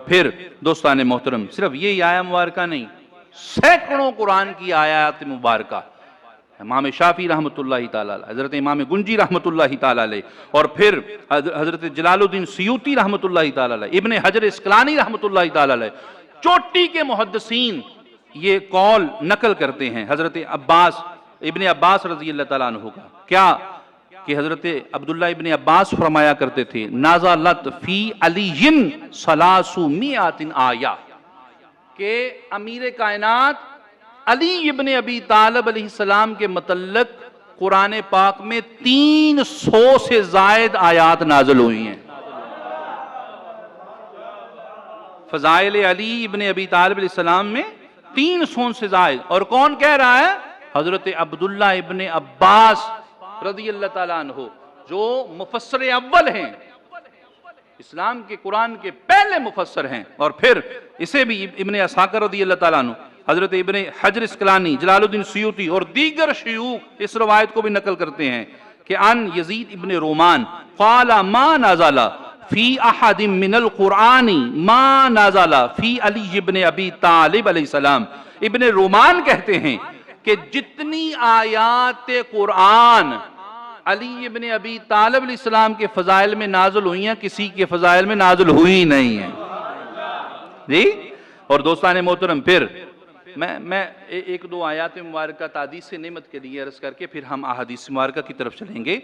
پھر دوستان محترم صرف یہ آیہ مبارکہ نہیں، سینکڑوں قرآن کی آیات مبارکہ، امام شافعی رحمۃ اللہ تعالیٰ علیہ، حضرت امام گنجی رحمۃ اللہ تعالیٰ علیہ، اور پھر حضرت جلال الدین سیوطی رحمۃ اللہ تعالیٰ علیہ، ابن حجر اسقلانی رحمۃ اللہ تعالیٰ علیہ، چوٹی کے محدثین یہ قول نقل کرتے ہیں حضرت عباس ابن عباس رضی اللہ تعالیٰ عنہ کا، کیا کہ حضرت عبداللہ ابن عباس فرمایا کرتے تھے نازلت فی علی ثلاثمائۃ آیہ، کہ امیر کائنات علی ابن ابی طالب علیہ السلام کے متعلق قرآن پاک میں 300 سے زائد آیات نازل ہوئی ہیں۔ فضائل علی ابن ابی طالب علیہ السلام میں 300 سے زائد، اور کون کہہ رہا ہے؟ حضرت عبداللہ ابن عباس رضی اللہ تعالیٰ عنہ، جو مفسر اول ہیں، اسلام کے قرآن کے پہلے مفسر ہیں، اور پھر اسے بھی ابن اسحاق رضی اللہ تعالیٰ عنہ، حضرت ابن حجر اسقلانی، جلال الدین سیوطی اور دیگر شیوخ اس روایت کو بھی نقل کرتے ہیں کہ ان یزید ابن رومان قال ما نازل فی احد من القرآن ما نازل فی علی ابن ابی طالب علیہ السلام۔ ابن رومان کہتے ہیں کہ جتنی آیات قرآن علی ابن ابی طالب علیہ السلام کے فضائل میں نازل ہوئی ہیں، کسی کے فضائل میں نازل ہوئی نہیں ہیں جی۔ اور دوستان محترم پھر میں ایک دو آیات مبارکہ تحدیث نعمت کے لیے عرض کر کے پھر ہم احادیث مبارکہ کی طرف چلیں گے۔